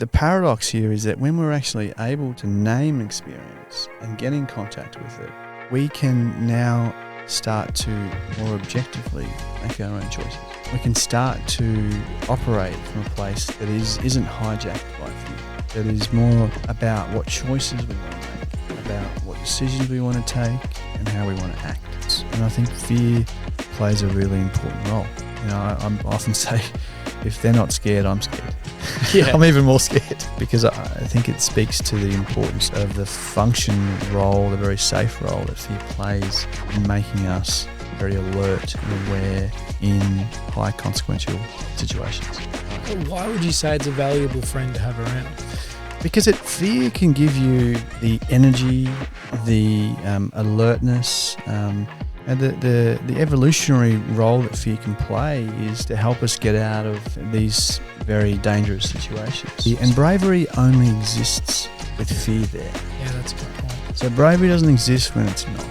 the paradox here is that when we're actually able to name experience and get in contact with it, we can now start to more objectively make our own choices. We can start to operate from a place that isn't hijacked by fear, that is more about what choices we want to make, about what decisions we want to take and how we want to act. And I think fear plays a really important role. I often say, if they're not scared, I'm scared. Yeah. I'm even more scared because I think it speaks to the importance of the function role, the very safe role that fear plays in making us very alert and aware in high consequential situations. Why would you say it's a valuable friend to have around? Because fear can give you the energy, the alertness, and the evolutionary role that fear can play is to help us get out of these very dangerous situations. And bravery only exists with fear there. Yeah, that's a good point. So bravery doesn't exist when it's not.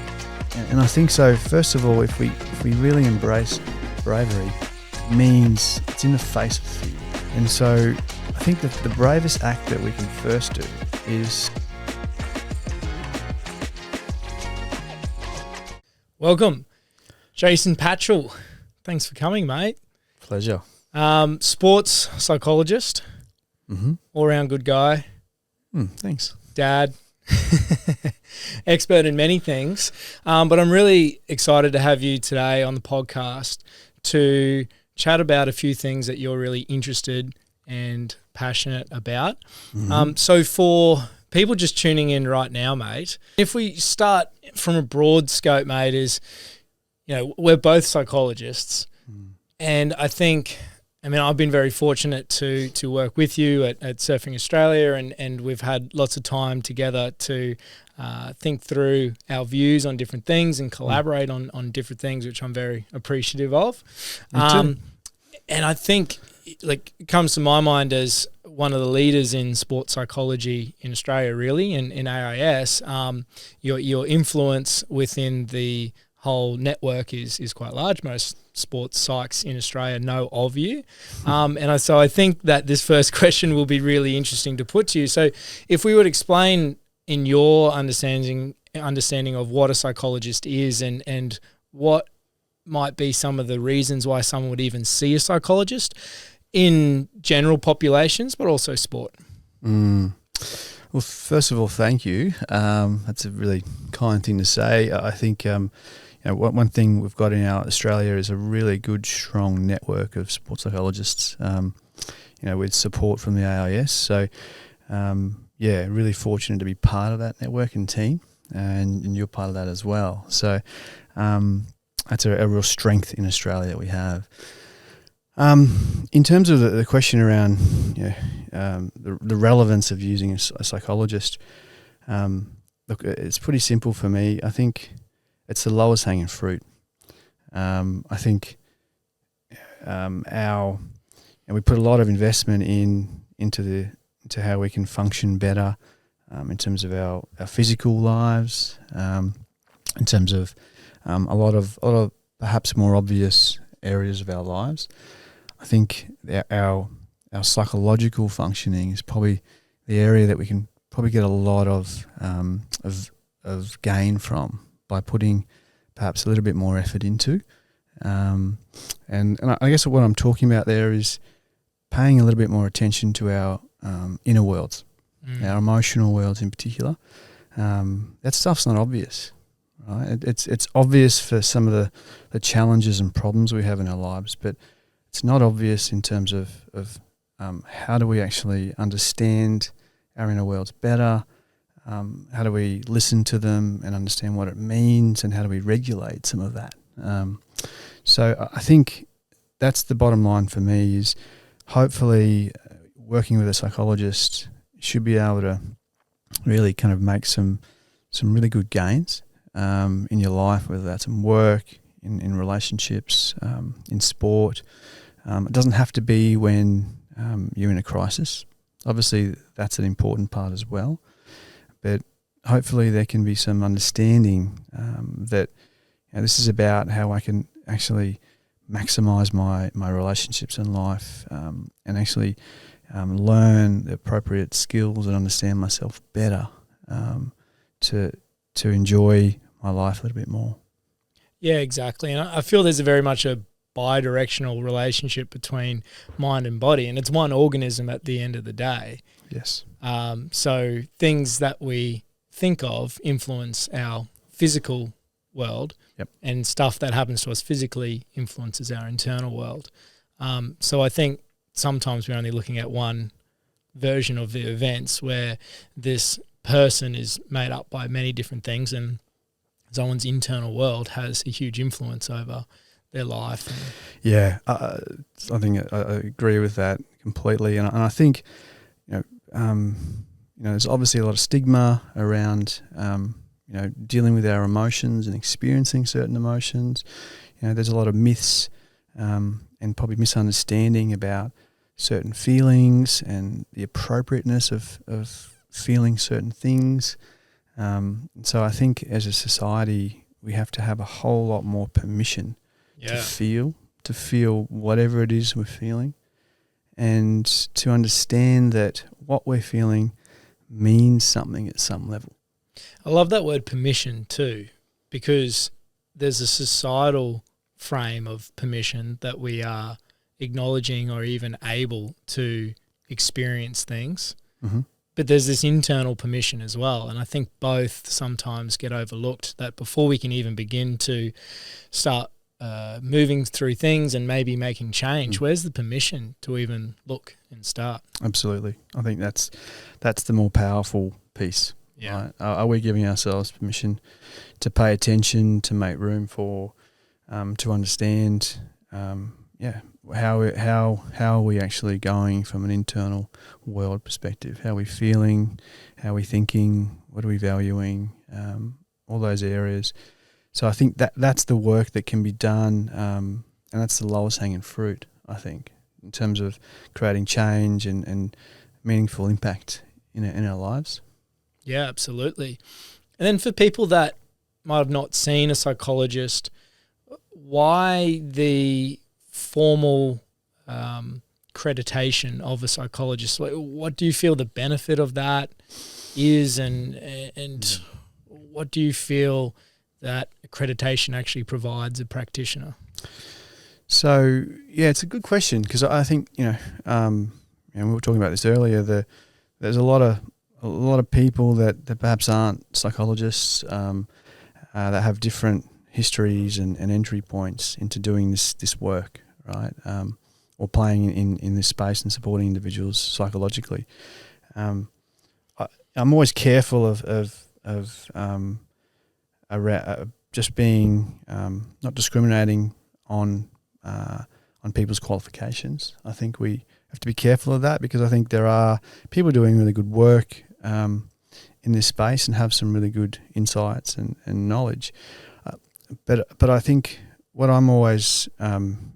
And I think so, first of all, if we really embrace bravery, it means it's in the face of fear. And so I think that the bravest act that we can first do is... Welcome, Jason Patchell. Thanks for coming, mate. Pleasure. Sports psychologist, all-round good guy. Thanks. Dad, expert in many things. But I'm really excited to have you today on the podcast to chat about a few things that you're really interested and passionate about. So for people just tuning in right now, mate, if we start from a broad scope, mate, is, we're both psychologists. And I think, I've been very fortunate to work with you at Surfing Australia, and we've had lots of time together to think through our views on different things and collaborate on different things, which I'm very appreciative of. And I think, it comes to my mind as one of the leaders in sports psychology in Australia, really, in AIS, your influence within the whole network is quite large. Most sports psychs in Australia know of you. So I think that this first question will be really interesting to put to you. So if we would explain in your understanding of what a psychologist is and what might be some of the reasons why someone would even see a psychologist in general populations, but also sport. Well, first of all, thank you. That's a really kind thing to say. I think one thing we've got in our Australia is a really good, strong network of sports psychologists, with support from the AIS. So, really fortunate to be part of that network and team, and you're part of that as well. So that's a real strength in Australia that we have. In terms of the question around the relevance of using a psychologist, look, it's pretty simple for me. I think it's the lowest hanging fruit. I think we put a lot of investment into how we can function better in terms of our physical lives, in terms of a lot of perhaps more obvious areas of our lives. I think our psychological functioning is probably the area that we can probably get a lot of gain from by putting perhaps a little bit more effort into. And I guess what I'm talking about there is paying a little bit more attention to our inner worlds, our emotional worlds in particular. That stuff's not obvious, right? It's obvious for some of the challenges and problems we have in our lives, but it's not obvious in terms of how do we actually understand our inner worlds better, how do we listen to them and understand what it means, and how do we regulate some of that. So I think that's the bottom line for me, is hopefully working with a psychologist should be able to really kind of make some really good gains in your life, whether that's in work, in relationships, in sport. It doesn't have to be when you're in a crisis. Obviously, that's an important part as well. But hopefully there can be some understanding that this is about how I can actually maximise my relationships in life, and actually learn the appropriate skills and understand myself better to enjoy my life a little bit more. Yeah, exactly. And I feel there's a very much a bi-directional relationship between mind and body, and it's one organism at the end of the day. Yes. So things that we think of influence our physical world, yep. and stuff that happens to us physically influences our internal world. So I think sometimes we're only looking at one version of the events, where this person is made up by many different things, and someone's internal world has a huge influence over their life. Yeah, I think I agree with that completely, and I think there's obviously a lot of stigma around dealing with our emotions and experiencing certain emotions. There's a lot of myths and probably misunderstanding about certain feelings and the appropriateness of feeling certain things. So I think as a society, we have to have a whole lot more permission to feel whatever it is we're feeling, and to understand that what we're feeling means something at some level. I love that word permission too, because there's a societal frame of permission that we are acknowledging or even able to experience things. Mm-hmm. But there's this internal permission as well. And I think both sometimes get overlooked, that before we can even begin to start moving through things and maybe making change, where's the permission to even look and start? Absolutely. I think that's the more powerful piece. Yeah. Right? Are we giving ourselves permission to pay attention, to make room for, to understand, how are we actually going from an internal world perspective? How are we feeling? How are we thinking? What are we valuing? All those areas. So I think that's the work that can be done, and that's the lowest hanging fruit, I think, in terms of creating change and meaningful impact in our lives. Yeah, absolutely. And then for people that might have not seen a psychologist, why the formal accreditation of a psychologist? What do you feel the benefit of that is, and what do you feel that accreditation actually provides a practitioner? So, it's a good question, because I think, we were talking about this earlier, there's a lot of people that perhaps aren't psychologists, that have different histories and entry points into doing this work, right? Or playing in this space and supporting individuals psychologically. I'm always careful of just being not discriminating on people's qualifications. I think we have to be careful of that, because I think there are people doing really good work in this space and have some really good insights and knowledge. But I think what I'm always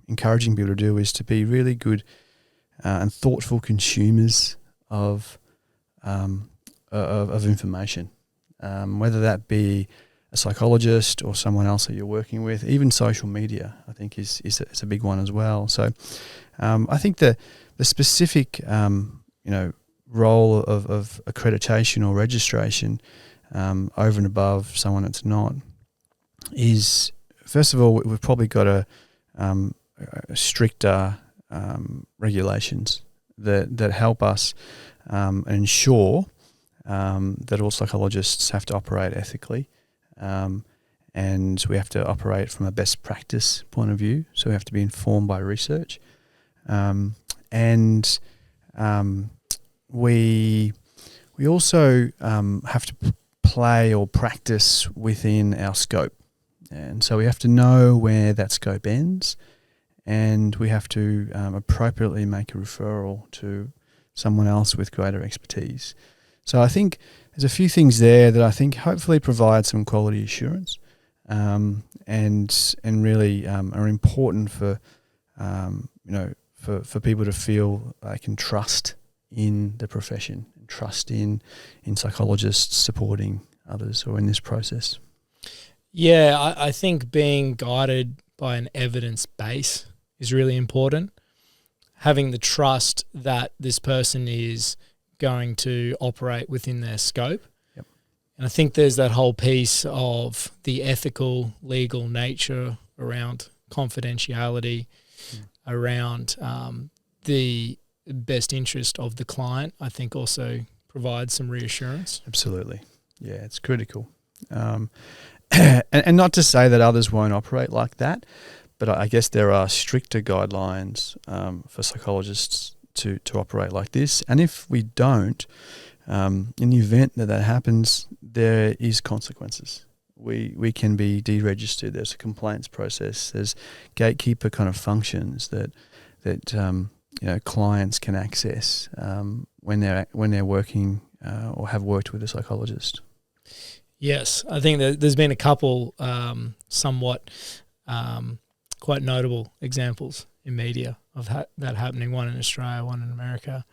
encouraging people to do is to be really good and thoughtful consumers of information, whether that be a psychologist or someone else that you're working with. Even social media, I think, is a big one as well. So I think the specific role of accreditation or registration over and above someone that's not is, first of all, we've probably got a stricter regulations that help us ensure that all psychologists have to operate ethically, and we have to operate from a best practice point of view. So we have to be informed by research, and we also have to play or practice within our scope. And so we have to know where that scope ends, and we have to appropriately make a referral to someone else with greater expertise. So I think there's a few things there that I think hopefully provide some quality assurance, and really are important for people to feel they can trust in the profession, and trust in psychologists supporting others or in this process. Yeah, I think being guided by an evidence base is really important. having the trust that this person is going to operate within their scope. Yep. And I think there's that whole piece of the ethical, legal nature around confidentiality, around the best interest of the client, I think also provides some reassurance. Absolutely. Yeah, it's critical. And not to say that others won't operate like that, but I guess there are stricter guidelines for psychologists to operate like this. And if we don't, in the event that happens, there is consequences. We can be deregistered. There's a complaints process. There's gatekeeper kind of functions that clients can access when they're working or have worked with a psychologist. Yes, I think that there's been a couple somewhat quite notable examples in media of that happening, one in Australia, one in America.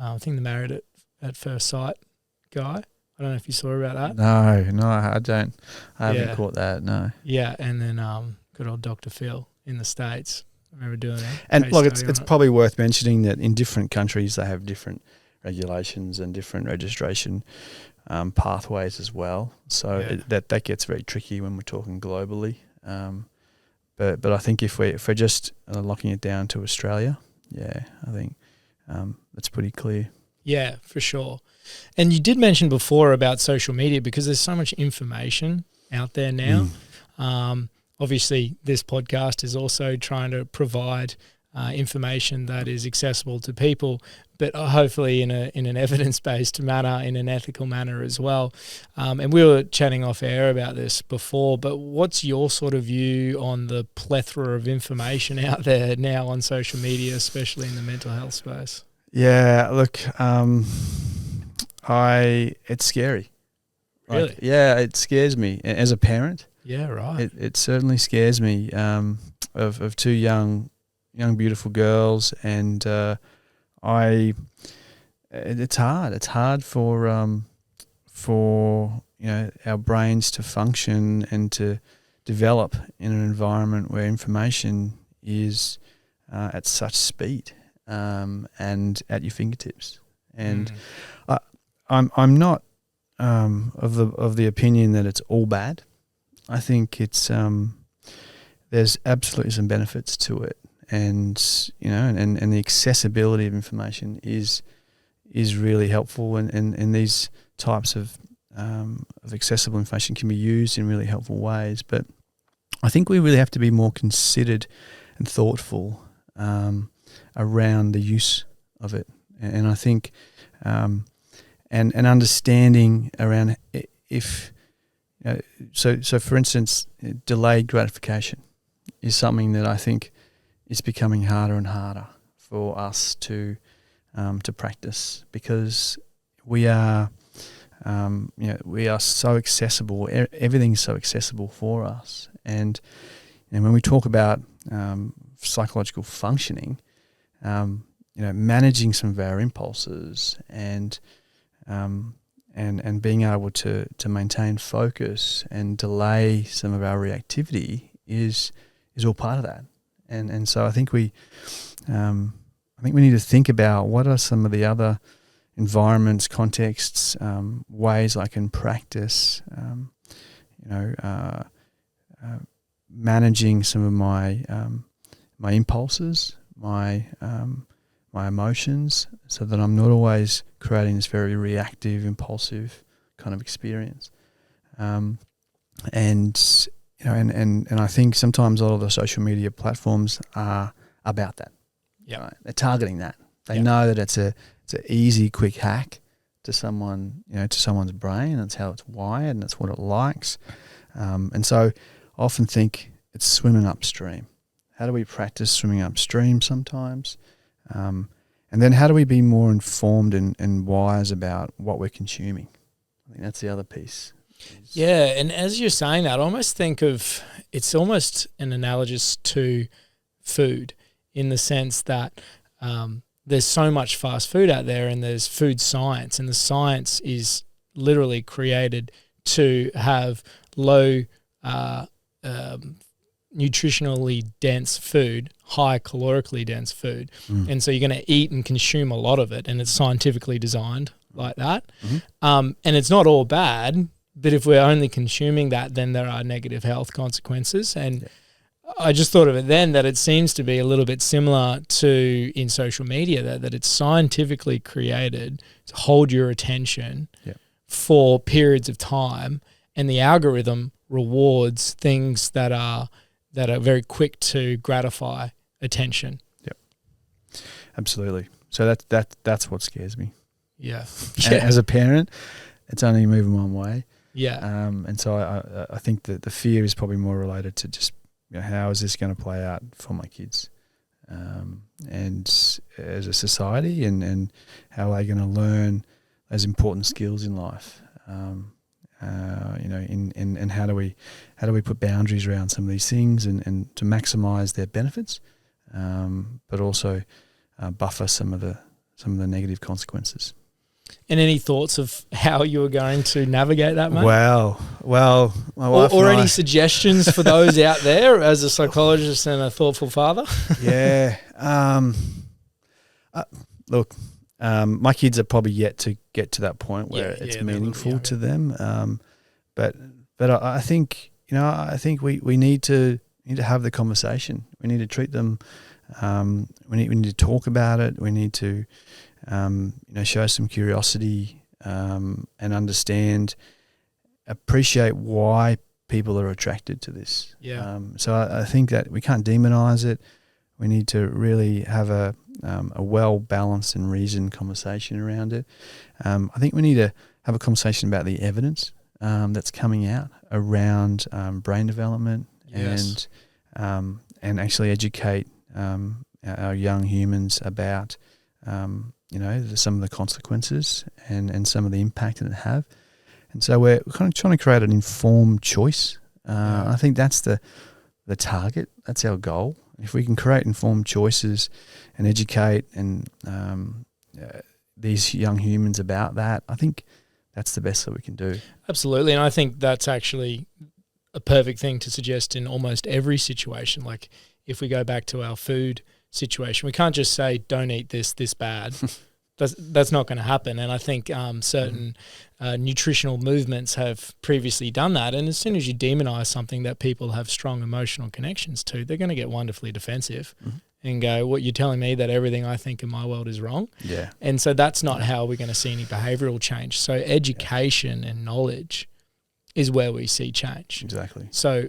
I think the Married at First Sight guy. I don't know if you saw about that. No, I don't. I haven't caught that, no. Yeah, and then good old Dr. Phil in the States. I remember doing it. And look, it's probably worth mentioning that in different countries they have different regulations and different registration pathways as well. So that gets very tricky when we're talking globally. But I think if we're just locking it down to Australia, I think that's pretty clear. Yeah, for sure. And you did mention before about social media, because there's so much information out there now. Obviously, this podcast is also trying to provide information that is accessible to people, but hopefully in an evidence-based manner, in an ethical manner as well. And we were chatting off air about this before, but what's your sort of view on the plethora of information out there now on social media, especially in the mental health space? Yeah, look, it's scary. Really? It scares me as a parent. Yeah, right. It certainly scares me of two young beautiful girls, and it's hard. It's hard for our brains to function and to develop in an environment where information is at such speed and at your fingertips. And I'm not of the opinion that it's all bad. I think it's there's absolutely some benefits to it, and and the accessibility of information is really helpful, and these types of accessible information can be used in really helpful ways. But I think we really have to be more considered and thoughtful around the use of it, and I think and understanding around if. So for instance, delayed gratification is something that I think is becoming harder and harder for us to practice, because we are so accessible. Everything's so accessible for us, and when we talk about psychological functioning, managing some of our impulses and being able to maintain focus and delay some of our reactivity is all part of that. And so I think we need to think about what are some of the other environments, contexts, ways I can practice, managing some of my impulses, my emotions, so that I'm not always creating this very reactive, impulsive kind of experience. And I think sometimes a lot of the social media platforms are about that. Yeah, right? They're targeting that. They know that it's an easy, quick hack to someone, to someone's brain. That's how it's wired, and that's what it likes. And so I often think it's swimming upstream. How do we practice swimming upstream sometimes? And then how do we be more informed and wise about what we're consuming? I think that's the other piece. Yeah, and as you're saying that, I almost think of it's almost an analogous to food, in the sense that there's so much fast food out there, and there's food science, and the science is literally created to have low nutritionally dense food, high calorically dense food. And so you're going to eat and consume a lot of it, and it's scientifically designed like that. And it's not all bad, but if we're only consuming that, then there are negative health consequences. And I just thought of it then that it seems to be a little bit similar to in social media, that it's scientifically created to hold your attention for periods of time, and the algorithm rewards things that are very quick to gratify attention. Yep, absolutely. So that's what scares me. Yeah. As a parent, it's only moving one way. Yeah. And so I think that the fear is probably more related to just, how is this going to play out for my kids, and as a society, and how are they going to learn those important skills in life, and how do we put boundaries around some of these things and to maximise their benefits, but also buffer some of the negative consequences. And any thoughts of how you were going to navigate that, mate? Well, my wife or any suggestions for those out there as a psychologist and a thoughtful father? Yeah. Look, my kids are probably yet to get to that point where it's meaningful to them. But I think, we need to have the conversation. We need to treat them. We need to talk about it. We need to, show some curiosity, and appreciate why people are attracted to this. Yeah. So I think that we can't demonize it. We need to really have a well-balanced and reasoned conversation around it. I think we need to have a conversation about the evidence that's coming out around brain development, and actually educate our young humans about some of the consequences and some of the impact that it have. And so we're kind of trying to create an informed choice. I think that's the target. That's our goal. If we can create informed choices and educate and these young humans about that, I think that's the best that we can do. Absolutely. And I think that's actually a perfect thing to suggest in almost every situation. Like if we go back to our food situation, we can't just say, don't eat this bad. That's not going to happen. And I think certain nutritional movements have previously done that. And as soon as you demonize something that people have strong emotional connections to, they're going to get wonderfully defensive and go, what, you're telling me that everything I think in my world is wrong? Yeah. And so that's not how we're going to see any behavioral change. So education and knowledge is where we see change. Exactly. So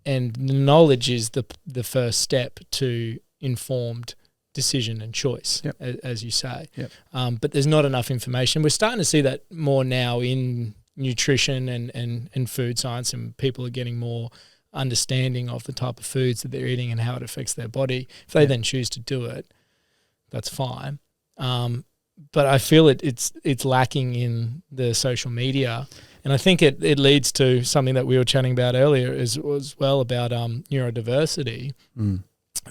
and knowledge is the first step to informed decision and choice, as you say. But there's not enough information. We're starting to see that more now in nutrition and food science, and people are getting more understanding of the type of foods that they're eating and how it affects their body. If they then choose to do it, that's fine. But I feel it's lacking in the social media. And I think it leads to something that we were chatting about earlier as well about neurodiversity.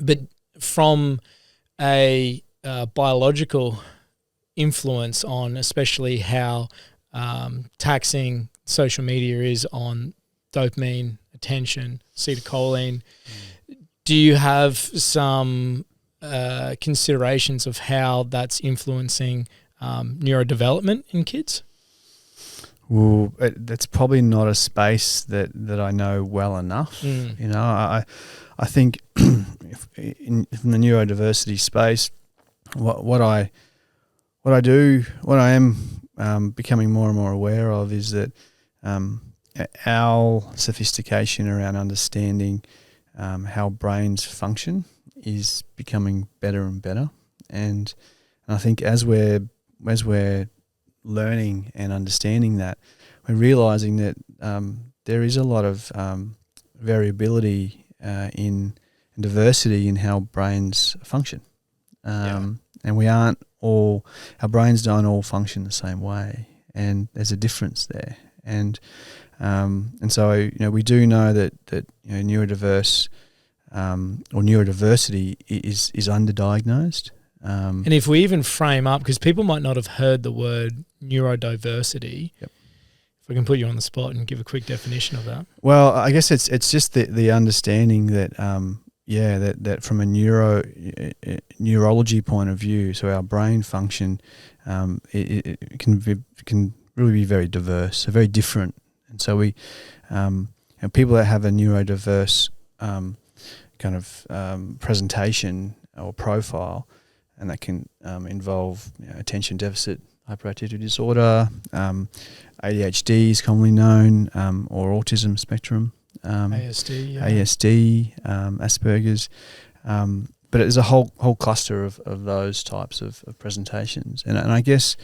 But from a biological influence on especially how taxing social media is on dopamine, attention, acetylcholine. Do you have some considerations of how that's influencing neurodevelopment in kids? Well, that's probably not a space that I know well enough. I think in the neurodiversity space, what I am becoming more and more aware of is that our sophistication around understanding how brains function is becoming better and better, and I think as we're learning and understanding that, we're realizing that there is a lot of variability in diversity in how brains function, and our brains don't all function the same way, and there's a difference there, and so we do know that neurodiverse or neurodiversity is underdiagnosed. And if we even frame up, because people might not have heard the word neurodiversity, if If I can put you on the spot and give a quick definition of that. Well, I guess it's just the understanding that that from a neurology point of view, so our brain function, it can really be very diverse, so very different, and so we, people that have a neurodiverse presentation or profile, and that can involve attention deficit hyperactivity disorder, ADHD is commonly known, or autism spectrum, ASD, Asperger's, but it's a whole cluster of those types of presentations, and I guess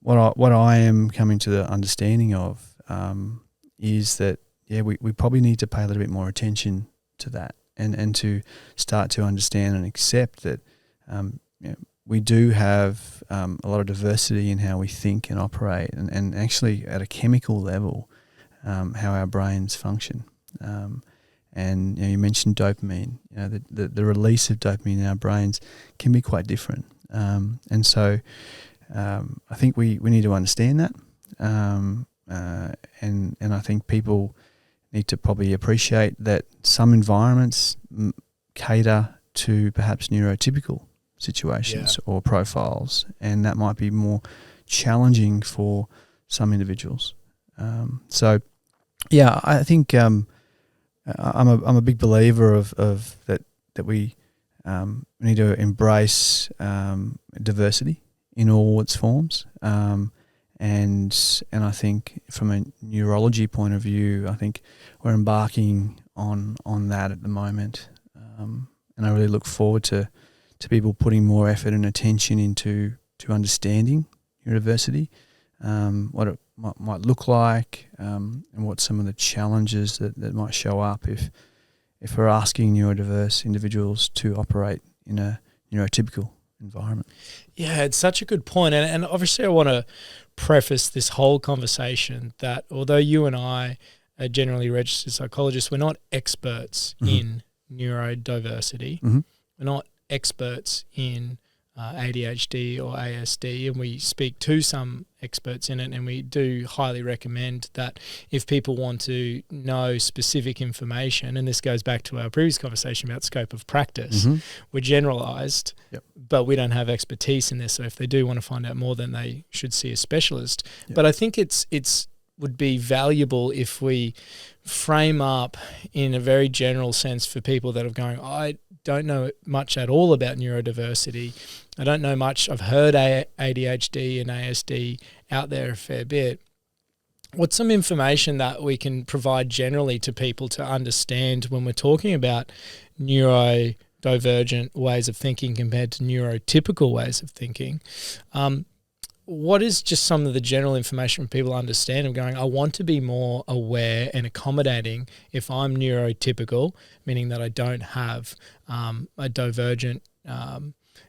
what I am coming to the understanding of is that we probably need to pay a little bit more attention to that, and to start to understand and accept that we do have a lot of diversity in how we think and operate, and actually at a chemical level, how our brains function. And you mentioned dopamine. The release of dopamine in our brains can be quite different. And so I think we need to understand that. And I think people need to probably appreciate that some environments cater to perhaps neurotypical situations or profiles, and that might be more challenging for some individuals. I think I'm a big believer of that we need to embrace diversity in all its forms, and I think from a neurology point of view, I think we're embarking on that at the moment, and I really look forward to people putting more effort and attention into understanding neurodiversity, what it might look like, and what some of the challenges that might show up if we're asking neurodiverse individuals to operate in a neurotypical environment. Yeah, it's such a good point. And obviously I want to preface this whole conversation that although you and I are generally registered psychologists, we're not experts in neurodiversity. We're not experts in ADHD or ASD, and we speak to some experts in it, and we do highly recommend that if people want to know specific information, and this goes back to our previous conversation about scope of practice, we're generalised, but we don't have expertise in this, so if they do want to find out more, then they should see a specialist. But I think it's would be valuable if we frame up in a very general sense for people that are going, I don't know much at all about neurodiversity. I don't know much. I've heard ADHD and ASD out there a fair bit. What's some information that we can provide generally to people to understand when we're talking about neurodivergent ways of thinking compared to neurotypical ways of thinking? What is just some of the general information people understand of going, I want to be more aware and accommodating if I'm neurotypical, meaning that I don't have a divergent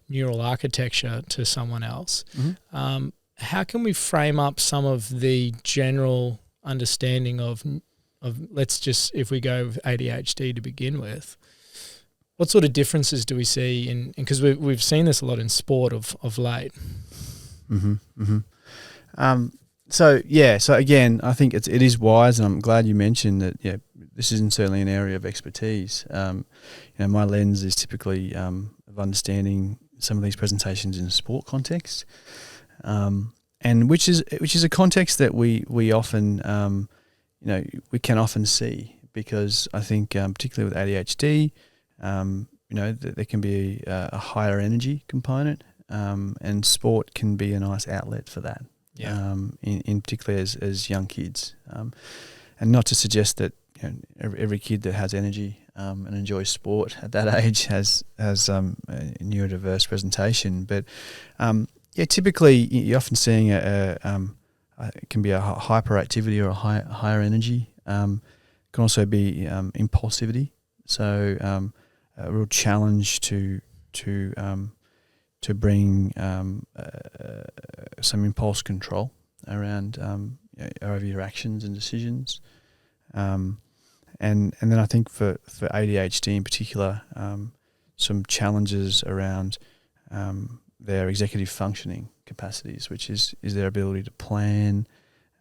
neural architecture to someone else. How can we frame up some of the general understanding of let's just, if we go with ADHD to begin with, what sort of differences do we see in, because we've seen this a lot in sport of late. So again, I think it is wise, and I'm glad you mentioned that. This isn't certainly an area of expertise. My lens is typically of understanding some of these presentations in a sport context, and which is a context that we often we can often see, because I think particularly with ADHD, there can be a higher energy component. And sport can be a nice outlet for that, in particular as young kids. And not to suggest that every kid that has energy and enjoys sport at that age has a neurodiverse presentation, but typically you're often seeing it can be a hyperactivity or a higher energy. Can also be impulsivity, so a real challenge to bring some impulse control around over your actions and decisions, and then I think for ADHD in particular, some challenges around their executive functioning capacities, which is their ability to plan,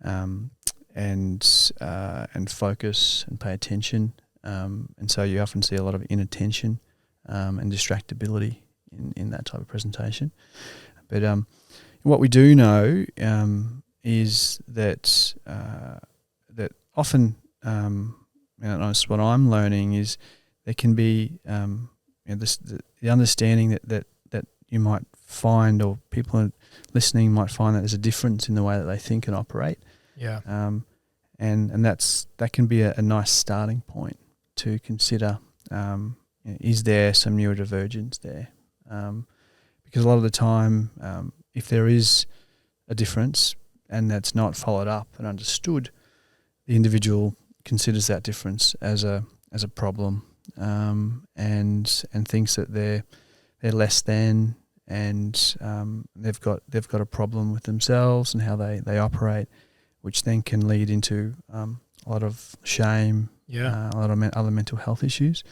and focus and pay attention. And so you often see a lot of inattention and distractibility in that type of presentation. But what we do know is that that often, and that's what I'm learning, is there can be the understanding that you might find, or people listening might find, that there's a difference in the way that they think and operate. Yeah. And that can be a nice starting point to consider. Is there some neurodivergence there? Because a lot of the time, if there is a difference and that's not followed up and understood, the individual considers that difference as a problem, and thinks that they're less than, and they've got a problem with themselves and how they operate, which then can lead into a lot of shame, a lot of other mental health issues.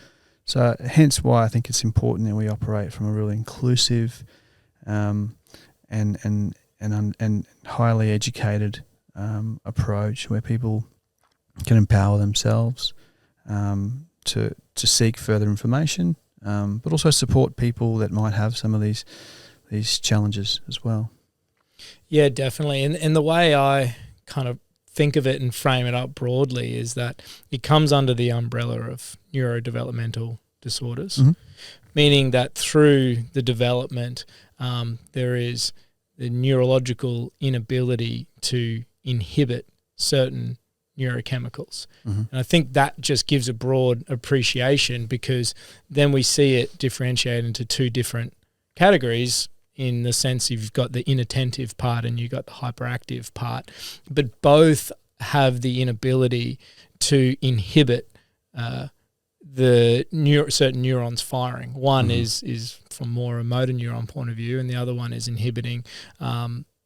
So hence why I think it's important that we operate from a really inclusive and highly educated approach, where people can empower themselves to seek further information, but also support people that might have some of these challenges as well. Yeah, definitely. And the way I kind of think of it and frame it up broadly is that it comes under the umbrella of neurodevelopmental disorders, meaning that through the development, there is the neurological inability to inhibit certain neurochemicals. And I think that just gives a broad appreciation, because then we see it differentiate into two different categories, in the sense you've got the inattentive part and you've got the hyperactive part, but both have the inability to inhibit certain neurons firing. One is from more a motor neuron point of view, and the other one is inhibiting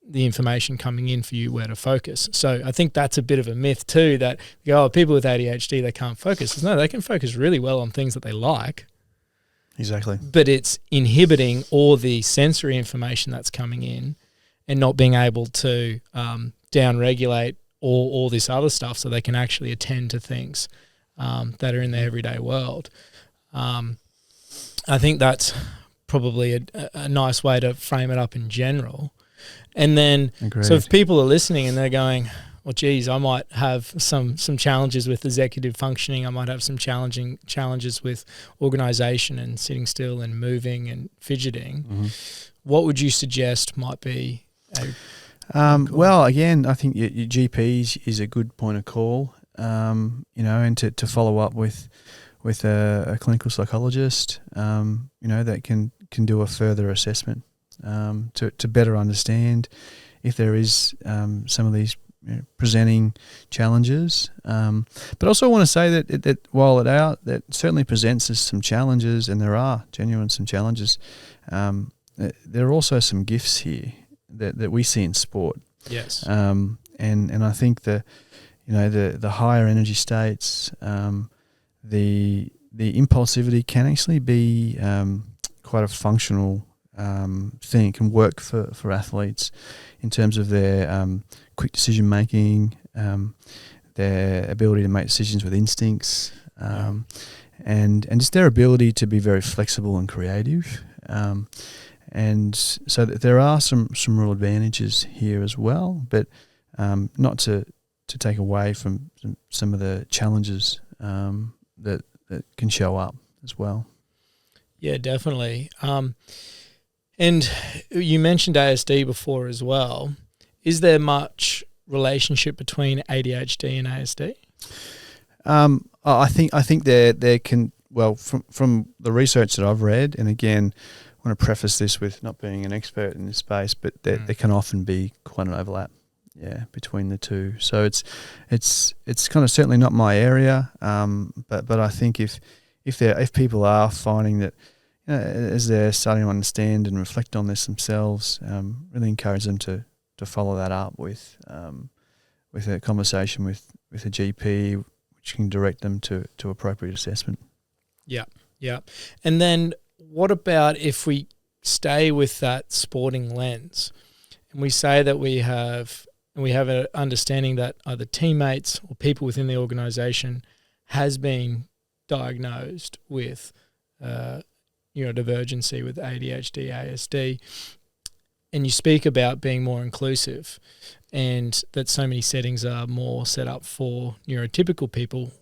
the information coming in for you where to focus. So I think that's a bit of a myth too, that people with ADHD, they can't focus. No, they can focus really well on things that they like. Exactly. But it's inhibiting all the sensory information that's coming in and not being able to down-regulate all this other stuff, so they can actually attend to things that are in their everyday world. I think that's probably a nice way to frame it up in general. And then, so if people are listening and they're going, well, geez, I might have some challenges with executive functioning. I might have some challenges with organisation and sitting still and moving and fidgeting. What would you suggest might be well, again, I think your GP is a good point of call, and to follow up with a clinical psychologist, that can do a further assessment to better understand if there is some of these presenting challenges, but also want to say that while that certainly presents us some challenges, and there are genuine some challenges, there are also some gifts here that we see in sport. Yes. And I think the higher energy states, the impulsivity can actually be quite a functional thing. It can work for athletes in terms of their quick decision making, their ability to make decisions with instincts, and just their ability to be very flexible and creative. And so that there are some real advantages here as well, but not to take away from some of the challenges that can show up as well. Yeah, definitely. And you mentioned ASD before as well. Is there much relationship between ADHD and ASD? I think there can, well, from the research that I've read, and again, I want to preface this with not being an expert in this space, but there can often be quite an overlap, between the two. So it's kind of certainly not my area, but I think if people are finding that, as they're starting to understand and reflect on this themselves, really encourage them to follow that up with a conversation with a GP, which can direct them to appropriate assessment. Yeah. And then what about if we stay with that sporting lens and we say that we have and we have an understanding that either teammates or people within the organisation has been diagnosed with neurodivergency, with ADHD, ASD, and you speak about being more inclusive and that so many settings are more set up for neurotypical people,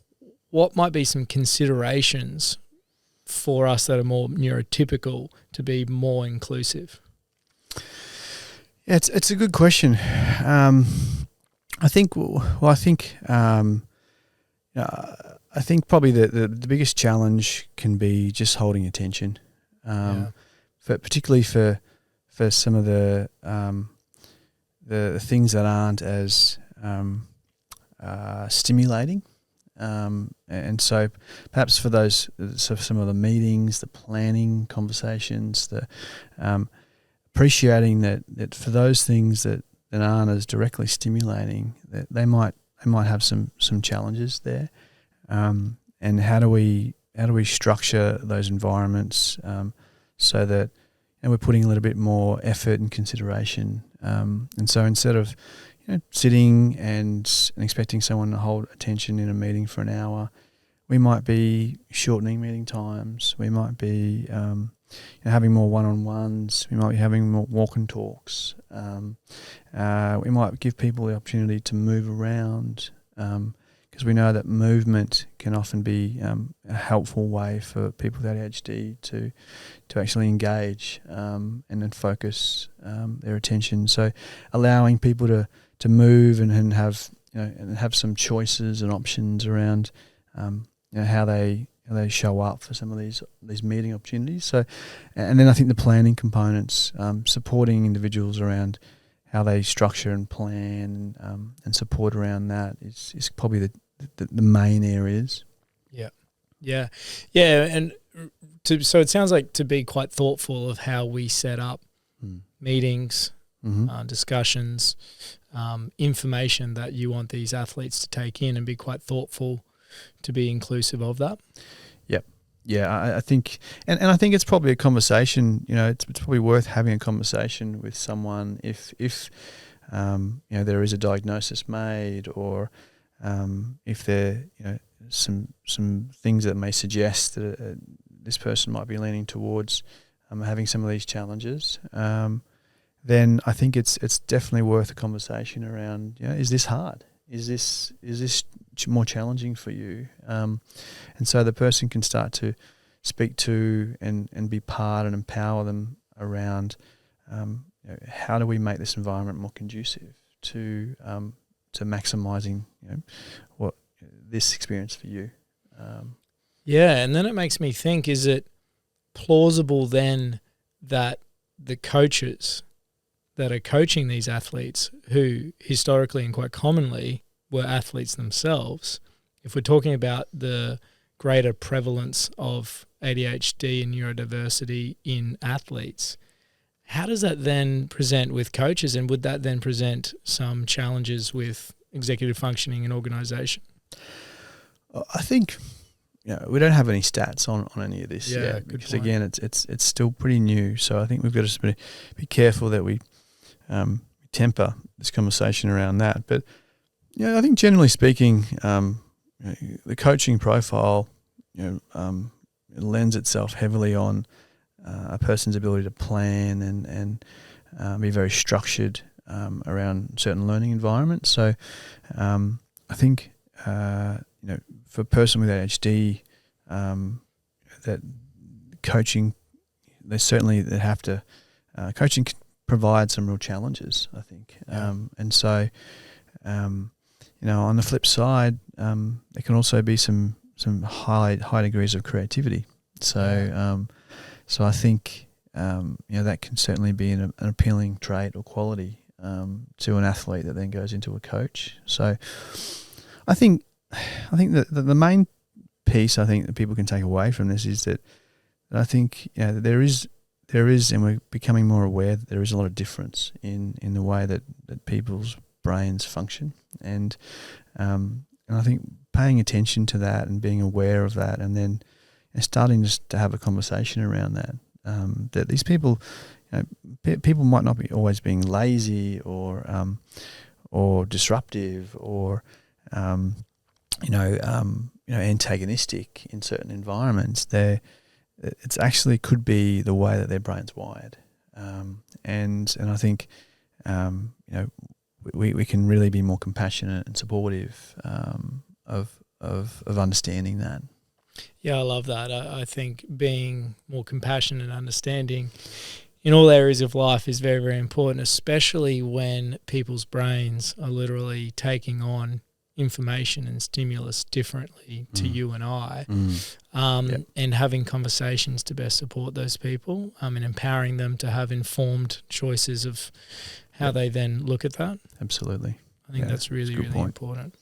what might be some considerations for us that are more neurotypical to be more inclusive? Yeah, it's a good question. I think probably the biggest challenge can be just holding attention, particularly for some of the things that aren't as stimulating, and so perhaps for those, so some of the meetings, the planning conversations, the appreciating that for those things that aren't as directly stimulating, that they might have some challenges there, and how do we structure those environments so that we're putting a little bit more effort and consideration, and so instead of sitting and expecting someone to hold attention in a meeting for an hour, we might be shortening meeting times. We might be having more one-on-ones. We might be having more walk and talks. We might give people the opportunity to move around, because we know that movement can often be a helpful way for people with ADHD to actually engage and then focus their attention. So allowing people to move and have some choices and options around how they show up for some of these meeting opportunities. So, and then I think the planning components, supporting individuals around how they structure and plan, and support around that is probably the main areas. Yeah. And so it sounds like to be quite thoughtful of how we set up meetings, discussions, information that you want these athletes to take in, and be quite thoughtful to be inclusive of that. Yep. Yeah, I think, and I think it's probably a conversation. It's probably worth having a conversation with someone if there is a diagnosis made, or if there some things that may suggest that this person might be leaning towards having some of these challenges. Then I think it's definitely worth a conversation around, is this hard? Is this more challenging for you? And so the person can start to speak to and be part and empower them around how do we make this environment more conducive to maximising what this experience for you. And then it makes me think: is it plausible then that the coaches that are coaching these athletes, who historically and quite commonly were athletes themselves, if we're talking about the greater prevalence of ADHD and neurodiversity in athletes, how does that then present with coaches, and would that then present some challenges with executive functioning and organisation? I think we don't have any stats on any of this yet, because again it's still pretty new. So I think we've got to be careful that we temper this conversation around that. But I think generally speaking, the coaching profile it lends itself heavily on a person's ability to plan and be very structured around certain learning environments. So I think for a person with ADHD, that coaching, they have to coaching can provide some real challenges, I think. And so on the flip side, there can also be some high degrees of creativity. So I think that can certainly be an appealing trait or quality to an athlete that then goes into a coach. So I think that the main piece I think that people can take away from this is that I think there is, and we're becoming more aware that there is a lot of difference in the way that people's brains function, and I think paying attention to that and being aware of that, and then starting just to have a conversation around that, that these people, people might not be always being lazy or disruptive or antagonistic in certain environments, it's actually could be the way that their brain's wired, and I think we can really be more compassionate and supportive of understanding that. Yeah, I love that. I think being more compassionate and understanding in all areas of life is very, very important, especially when people's brains are literally taking on information and stimulus differently to you and I, and having conversations to best support those people, and empowering them to have informed choices of how they then look at that. Absolutely. I think that's really, really point. important.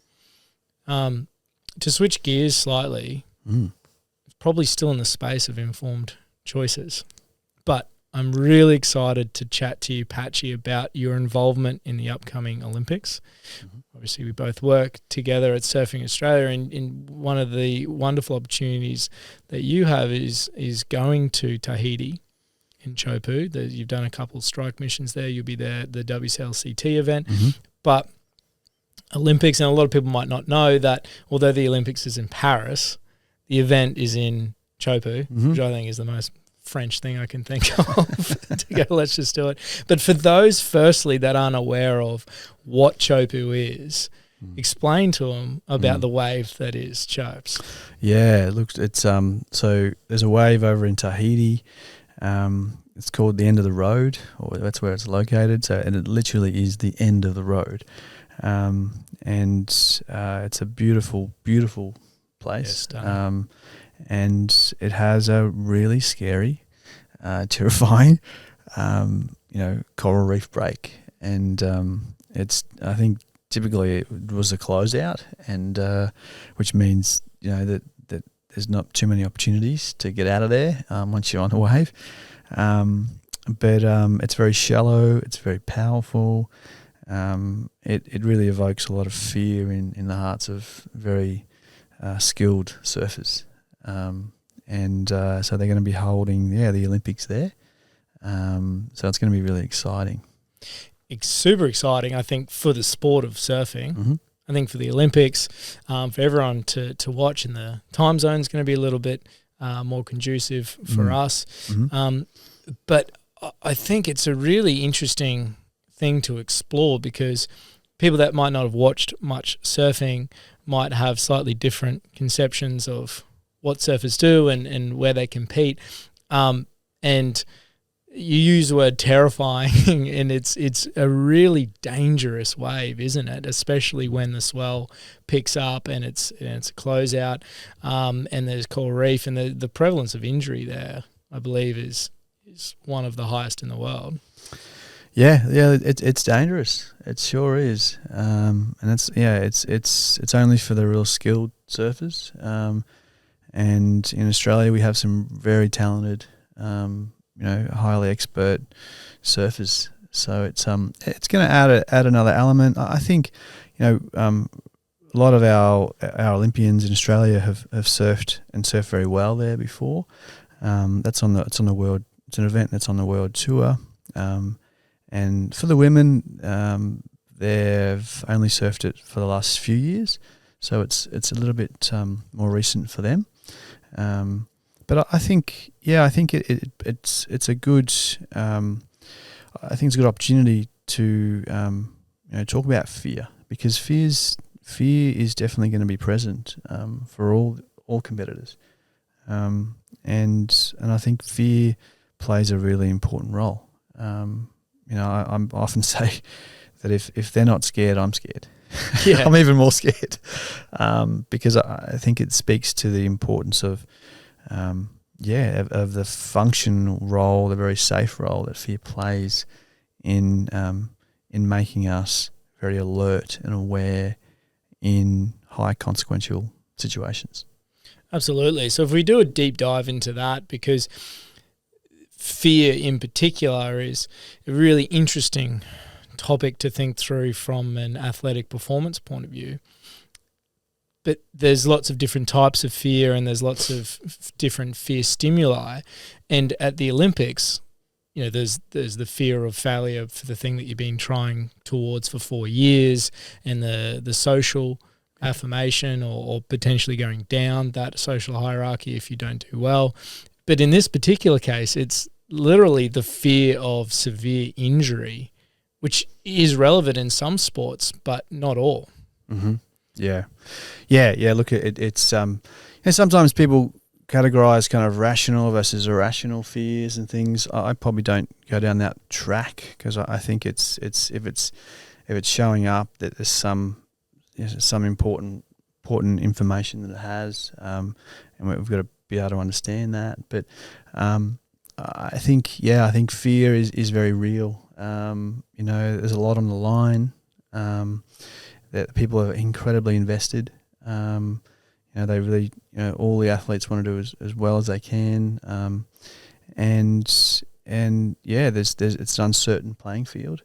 To switch gears slightly, it's probably still in the space of informed choices, but I'm really excited to chat to you, Patchy, about your involvement in the upcoming Olympics. Obviously, we both work together at Surfing Australia, and one of the wonderful opportunities that you have is going to Tahiti in Teahupoo. You've done a couple of strike missions there. You'll be there at the WSL event. But Olympics, and a lot of people might not know that although the Olympics is in Paris, the event is in Teahupoo, which I think is the most French thing I can think of to go, let's just do it. But for those, firstly, that aren't aware of what Teahupoo is, explain to them about the wave that is Chopes. Yeah, look, it's so there's a wave over in Tahiti. It's called the end of the road, or that's where it's located. So, and it literally is the end of the road. And it's a beautiful, beautiful place. Yes, and it has a really scary, terrifying, coral reef break. And it's, I think, typically it was a closeout, and which means that there's not too many opportunities to get out of there once you're on the wave. But it's very shallow. It's very powerful. It really evokes a lot of fear in the hearts of very skilled surfers. So they're going to be holding the Olympics there. So it's going to be really exciting. It's super exciting, I think, for the sport of surfing. I think for the Olympics, for everyone to watch, and the time zone is going to be a little bit more conducive for us. But I think it's a really interesting thing to explore, because people that might not have watched much surfing might have slightly different conceptions of what surfers do and where they compete. And you use the word terrifying, and it's a really dangerous wave, isn't it? Especially when the swell picks up and it's a closeout, and there's coral reef, and the prevalence of injury there, I believe, is one of the highest in the world. Yeah, it's dangerous. It sure is, and it's only for the real skilled surfers. And in Australia, we have some very talented, highly expert surfers. So it's going to add another element. I think, a lot of our Olympians in Australia have surfed and surfed very well there before. It's an event that's on the world tour. And for the women, they've only surfed it for the last few years, so it's a little bit more recent for them. But I think it's a good opportunity to talk about fear, because fear is definitely going to be present for all competitors, and I think fear plays a really important role. I often say that if they're not scared, I'm scared. Yeah. I'm even more scared, because I think it speaks to the importance of the functional role, the very safe role that fear plays in making us very alert and aware in high consequential situations. Absolutely. So if we do a deep dive into that, because fear in particular is a really interesting topic to think through from an athletic performance point of view. But there's lots of different types of fear, and there's lots of different fear stimuli. And at the Olympics, there's the fear of failure for the thing that you've been trying towards for 4 years, and the social affirmation or potentially going down that social hierarchy if you don't do well. But in this particular case, it's literally the fear of severe injury, which is relevant in some sports, but not all. Mm-hmm. Yeah. Look, it's sometimes people categorize kind of rational versus irrational fears and things. I probably don't go down that track, because I think it's if it's showing up that there's some important information that it has, and we've got to be able to understand that. But I think fear is very real. There's a lot on the line. That people are incredibly invested. They really, all the athletes want to do as well as they can. And there's it's an uncertain playing field.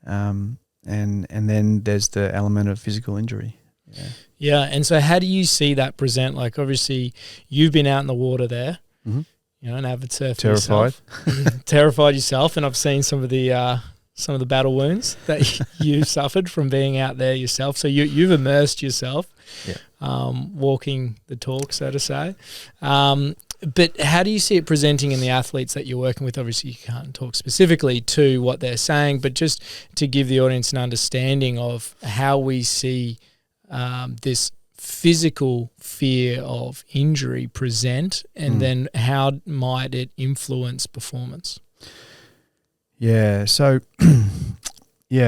And then there's the element of physical injury. Yeah. And so how do you see that present? Like, obviously you've been out in the water there, an avid surfer yourself. Terrified yourself. And I've seen some of the battle wounds that you've suffered from being out there yourself. So you've immersed yourself, walking the talk, so to say. But how do you see it presenting in the athletes that you're working with? Obviously, you can't talk specifically to what they're saying, but just to give the audience an understanding of how we see this physical fear of injury present, and then how might it influence performance? Yeah. So,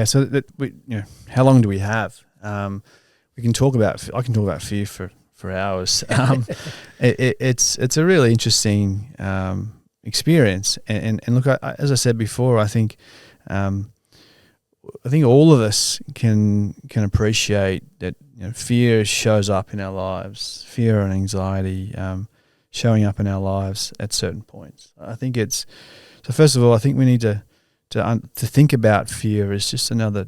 so that we, how long do we have? I can talk about fear for hours. It's a really interesting experience, and look, as I said before, I think all of us can appreciate that fear shows up in our lives. Fear and anxiety showing up in our lives at certain points. I think it's so. First of all, I think we need to think about fear as just another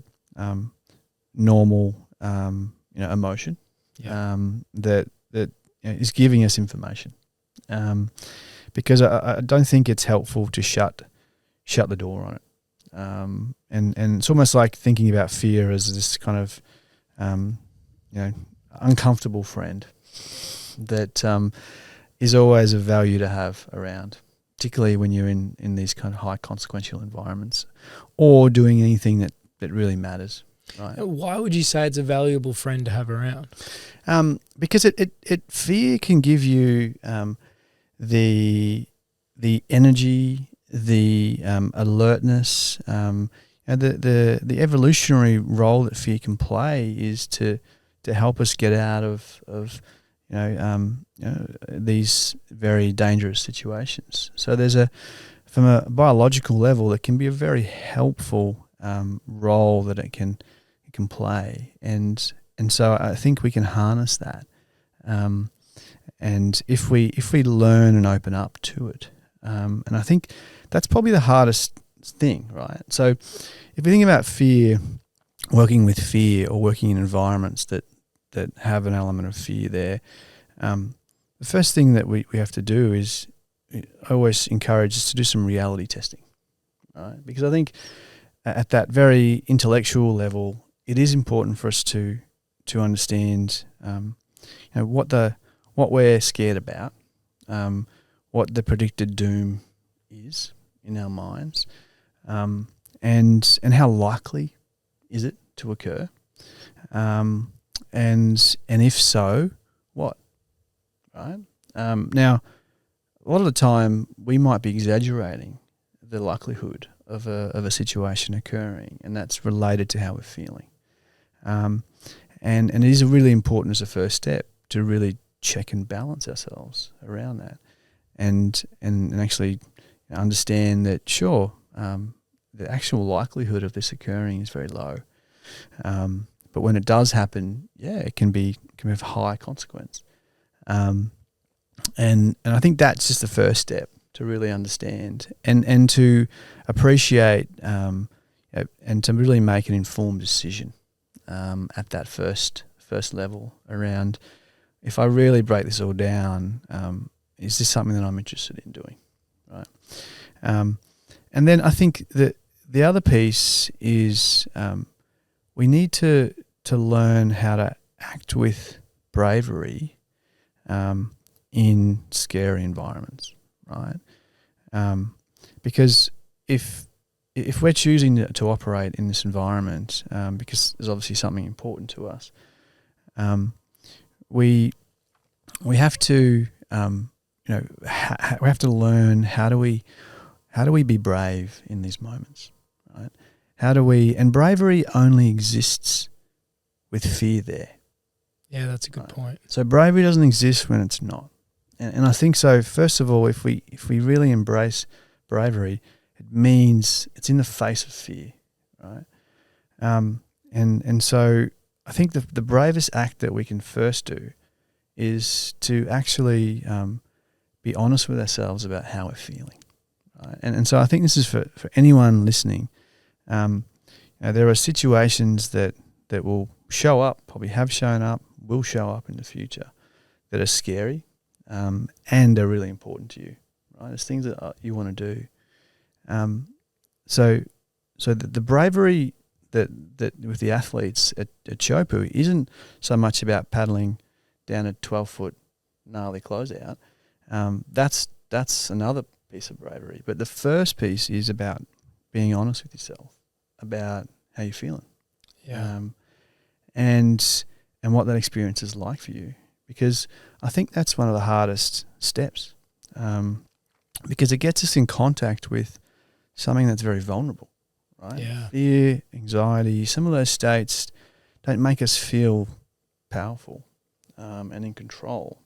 normal emotion that is giving us information, because I don't think it's helpful to shut the door on it, and it's almost like thinking about fear as this kind of uncomfortable friend that is always of value to have around, particularly when you're in these kind of high consequential environments or doing anything that really matters. Right. Why would you say it's a valuable friend to have around? Because fear can give you the energy, the alertness, and the evolutionary role that fear can play is to help us get out of these very dangerous situations. So from a biological level, it can be a very helpful role that it can play, and so I think we can harness that, and if we learn and open up to it, and I think that's probably the hardest thing, right? So if we think about fear, working with fear or working in environments that have an element of fear there, the first thing that we have to do is, I always encourage us to do some reality testing, right? Because I think at that very intellectual level, it is important for us to understand, what we're scared about, what the predicted doom is in our minds, and how likely is it to occur, and if so, what, right? Now, a lot of the time we might be exaggerating the likelihood of a situation occurring, and that's related to how we're feeling. And it is really important as a first step to really check and balance ourselves around that, and actually understand that the actual likelihood of this occurring is very low. But when it does happen, it can have high consequence. And I think that's just the first step to really understand and to appreciate, and to really make an informed decision at that first level around, if I really break this all down, is this something that I'm interested in doing, right? And then I think that the other piece is we need to learn how to act with bravery in scary environments, right? Because if we're choosing to operate in this environment, because there's obviously something important to us, we have to we have to learn how do we be brave in these moments, right? And bravery only exists with fear there. Yeah, that's a good point. So bravery doesn't exist when it's not. And I think so, first of all, if we really embrace bravery, it means it's in the face of fear, right? And so I think the bravest act that we can first do is to actually be honest with ourselves about how we're feeling, right? And so I think this is for anyone listening. There are situations that will show up, probably have shown up, will show up in the future, that are scary and are really important to you, right? It's things that you want to do. So the bravery that with the athletes at Teahupoo isn't so much about paddling down a 12-foot gnarly closeout. That's another piece of bravery. But the first piece is about being honest with yourself about how you're feeling. Yeah. And what that experience is like for you. Because I think that's one of the hardest steps, because it gets us in contact with something that's very vulnerable, right? Yeah. Fear, anxiety, some of those states don't make us feel powerful and in control.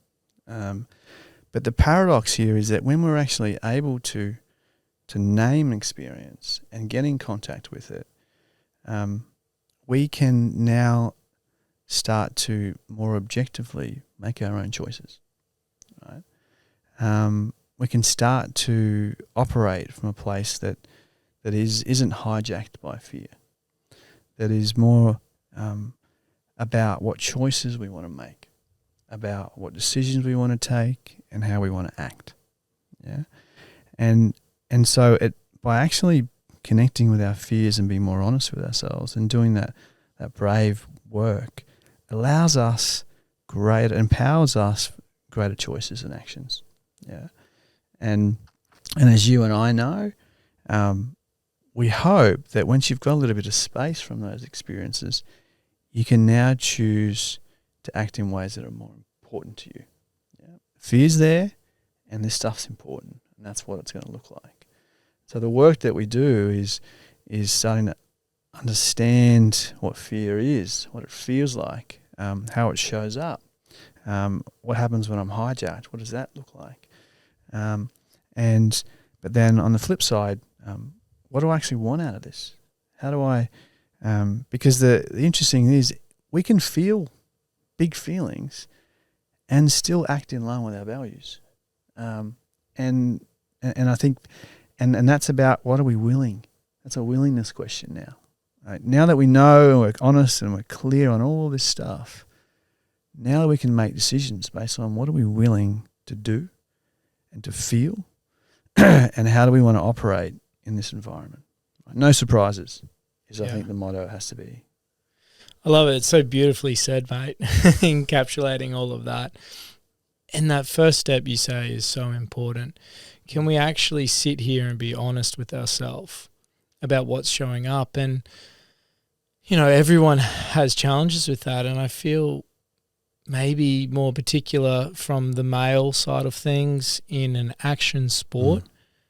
But the paradox here is that when we're actually able to name an experience and get in contact with it, we can now start to more objectively make our own choices, right? We can start to operate from a place that isn't hijacked by fear, that is more about what choices we want to make, about what decisions we want to take and how we want to act. Yeah. And so by actually connecting with our fears and being more honest with ourselves and doing that brave work empowers us greater choices and actions. Yeah. And as you and I know, we hope that once you've got a little bit of space from those experiences, you can now choose to act in ways that are more important to you. Yeah. Fear's there, and this stuff's important, and that's what it's going to look like. So the work that we do is starting to understand what fear is, what it feels like, how it shows up, what happens when I'm hijacked, what does that look like? But then on the flip side, what do I actually want out of this? How do I, because the interesting is we can feel big feelings and still act in line with our values. And I think, and that's about what are we willing? That's a willingness question now. Right? Now that we know and we're honest and we're clear on all this stuff, now we can make decisions based on what are we willing to do and to feel and how do we want to operate in this environment. No surprises is, I think, the motto has to be. I love it. It's so beautifully said, mate, encapsulating all of that. And that first step you say is so important. Can we actually sit here and be honest with ourselves about what's showing up? And, you know, everyone has challenges with that. And I feel maybe more particular from the male side of things in an action sport.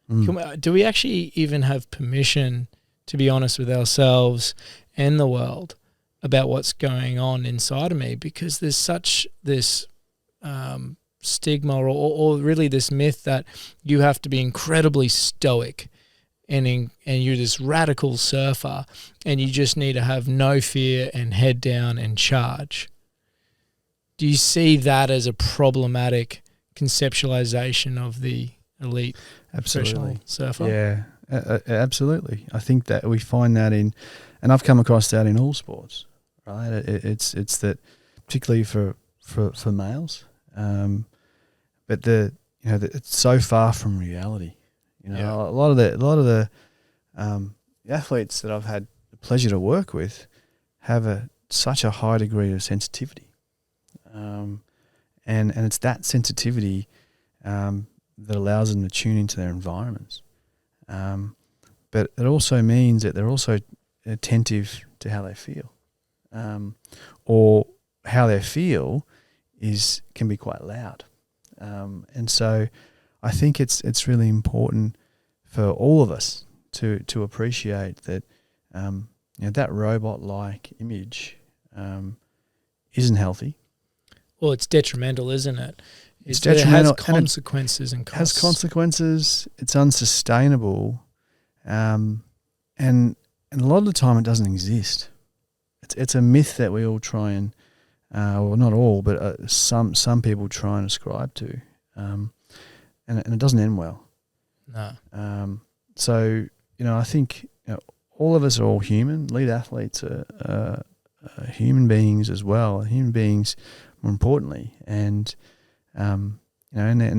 Do we actually even have permission to be honest with ourselves and the world about what's going on inside of me? Because there's such this stigma or really this myth that you have to be incredibly stoic and you're this radical surfer and you just need to have no fear and head down and charge. Do you see that as a problematic conceptualization of the elite professional surfer? Yeah, absolutely. I think that we find that and I've come across that in all sports, right? It's that particularly for males, but it's so far from reality. A lot of the athletes that I've had the pleasure to work with have such a high degree of sensitivity, and it's that sensitivity that allows them to tune into their environments. But it also means that they're also attentive to how they feel, or how they feel can be quite loud. And so I think it's really important for all of us to appreciate that that robot-like image isn't healthy. Well, it's detrimental, isn't it? It's detrimental. It has consequences and costs. Has consequences. It's unsustainable, and a lot of the time it doesn't exist. It's a myth that we all try and, well, not all, but some people try and ascribe to, and it doesn't end well. No. So I think all of us are all human. Elite athletes are human beings as well. Human beings, more importantly, and and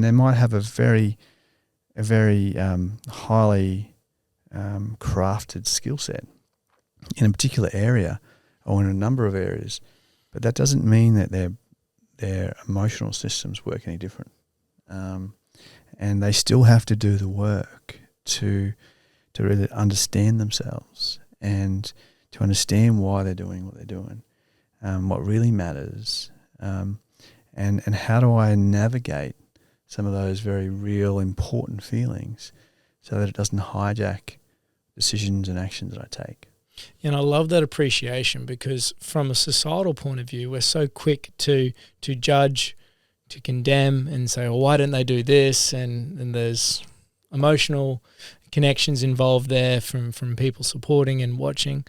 they might have a very highly crafted skill set in a particular area or in a number of areas, but that doesn't mean that their emotional systems work any different. And they still have to do the work to really understand themselves and to understand why they're doing what they're doing, what really matters, and how do I navigate some of those very real, important feelings so that it doesn't hijack decisions and actions that I take. And I love that appreciation, because from a societal point of view, we're so quick to judge, to condemn and say, well, why didn't they do this? And there's emotional connections involved there from people supporting and watching.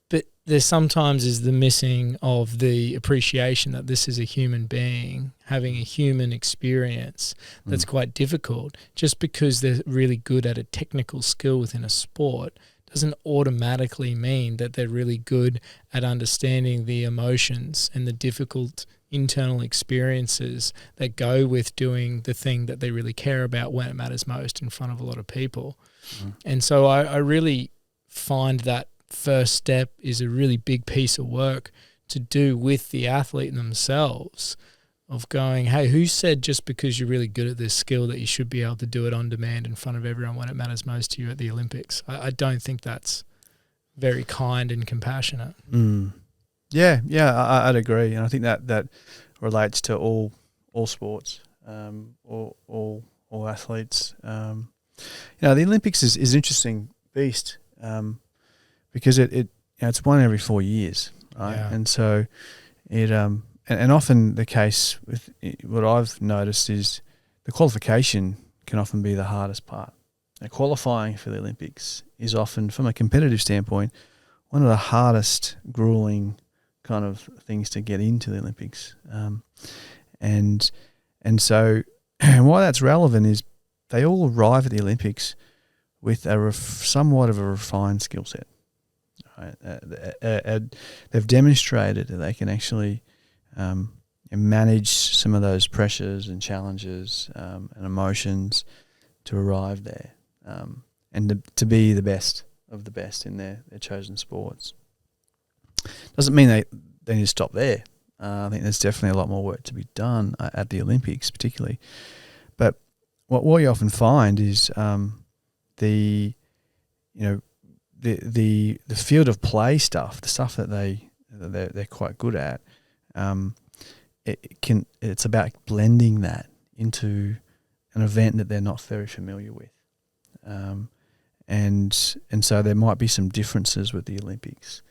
But there sometimes is the missing of the appreciation that this is a human being having a human experience that's quite difficult. Just because they're really good at a technical skill within a sport doesn't automatically mean that they're really good at understanding the emotions and the difficult internal experiences that go with doing the thing that they really care about when it matters most in front of a lot of people. And so I really find that first step is a really big piece of work to do with the athlete themselves, of going, hey, who said just because you're really good at this skill that you should be able to do it on demand in front of everyone when it matters most to you at the Olympics? I don't think that's very kind and compassionate. Yeah, I'd agree, and I think that relates to all sports, all athletes. The Olympics is an interesting beast, because it's one every 4 years, right? Yeah. And so it and often the case with what I've noticed is the qualification can often be the hardest part. Now, qualifying for the Olympics is often, from a competitive standpoint, one of the hardest, grueling kind of things to get into the Olympics. And so why that's relevant is they all arrive at the Olympics with somewhat of a refined skill set. Right? They've demonstrated that they can actually manage some of those pressures and challenges and emotions to arrive there, and to be the best of the best in their chosen sports. Doesn't mean they need to stop there. I think there's definitely a lot more work to be done at the Olympics particularly. But what you often find is the field of play stuff, the stuff that they're quite good at. It's about blending that into an event that they're not very familiar with, and so there might be some differences with the Olympics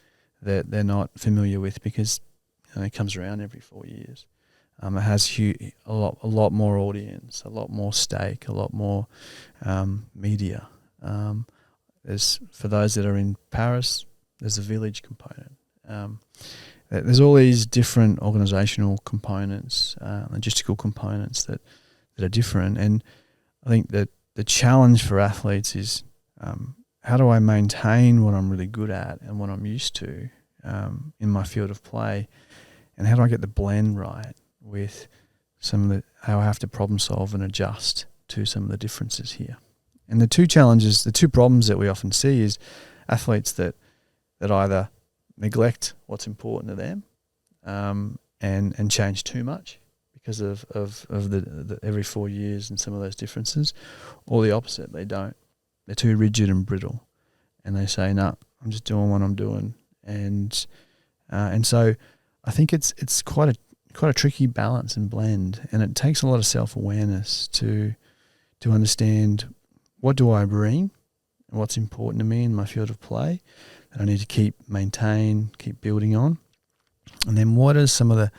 that they're not familiar with, because it comes around every 4 years. It has a lot more audience, a lot more stake, a lot more media. For those that are in Paris, there's a village component. There's all these different organisational components, logistical components that are different. And I think that the challenge for athletes is how do I maintain what I'm really good at and what I'm used to in my field of play, and how do I get the blend right with how I have to problem solve and adjust to some of the differences here. And the two challenges, the two problems that we often see is athletes that either neglect what's important to them and change too much because of the every 4 years and some of those differences, or the opposite, they don't. They're too rigid and brittle, and they say, "No, I'm just doing what I'm doing." And so I think it's quite a tricky balance and blend, and it takes a lot of self-awareness to understand what do I bring and what's important to me in my field of play that I need to maintain, keep building on, and then what are some of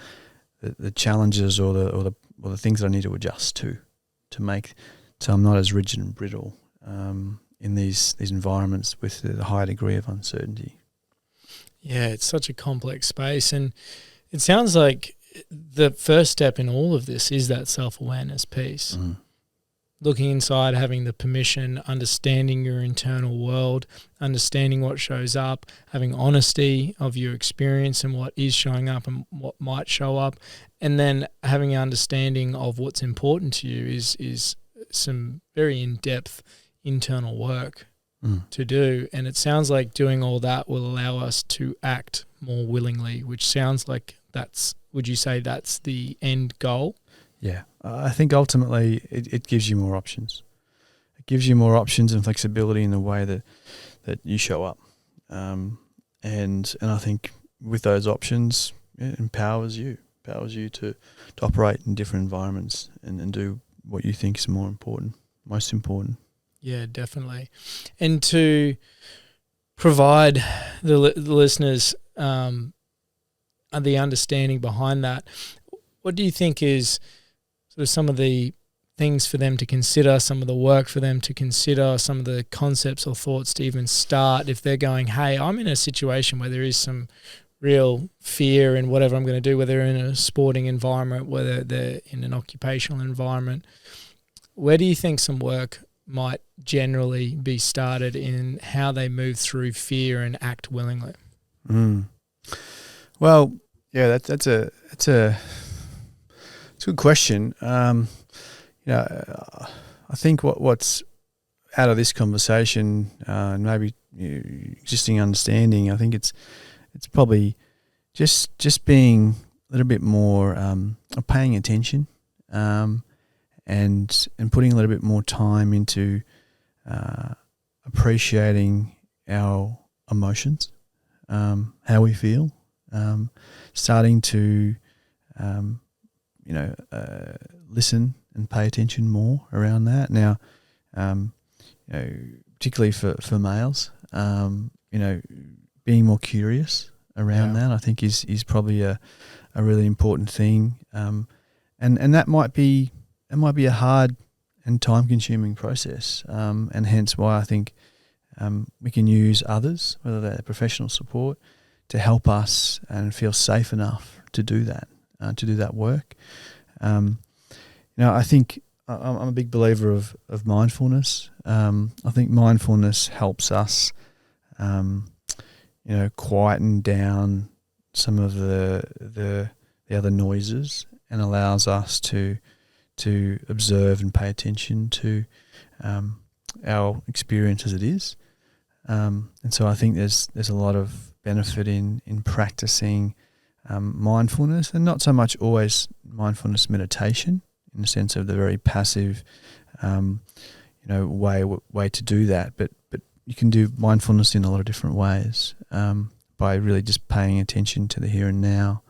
the challenges or the things that I need to adjust to make so I'm not as rigid and brittle in these environments with the high degree of uncertainty. Yeah, it's such a complex space, and it sounds like the first step in all of this is that self-awareness piece. Mm. Looking inside, having the permission, understanding your internal world, understanding what shows up, having honesty of your experience and what is showing up and what might show up, and then having an understanding of what's important to you is some very in-depth internal work to do. And it sounds like doing all that will allow us to act more willingly, which sounds like would you say that's the end goal? Yeah, I think ultimately it gives you more options. It gives you more options and flexibility in the way that you show up. And I think with those options, it empowers you to operate in different environments and do what you think is most important. Yeah, definitely. And to provide the listeners the understanding behind that, what do you think is sort of some of the things for them to consider, some of the work for them to consider, some of the concepts or thoughts to even start if they're going, hey, I'm in a situation where there is some real fear in whatever I'm going to do, whether they're in a sporting environment, whether they're in an occupational environment. Where do you think some work might generally be started in how they move through fear and act willingly? Well, yeah, that's a good question. I think what's out of this conversation and maybe existing understanding, I think it's probably just being a little bit more paying attention and putting a little bit more time into appreciating our emotions, how we feel, starting to listen and pay attention more around that. Now, particularly for males, being more curious around that, I think is probably a really important thing. And that might be a hard and time-consuming process, and hence why I think we can use others, whether they're professional support, to help us and feel safe enough to do that work. I think I'm a big believer of mindfulness. I think mindfulness helps us, quieten down some of the other noises and allows us to observe and pay attention to our experience as it is. And so I think there's a lot of benefit in practicing mindfulness, and not so much always mindfulness meditation in the sense of the very passive way to do that, but you can do mindfulness in a lot of different ways by really just paying attention to the here and now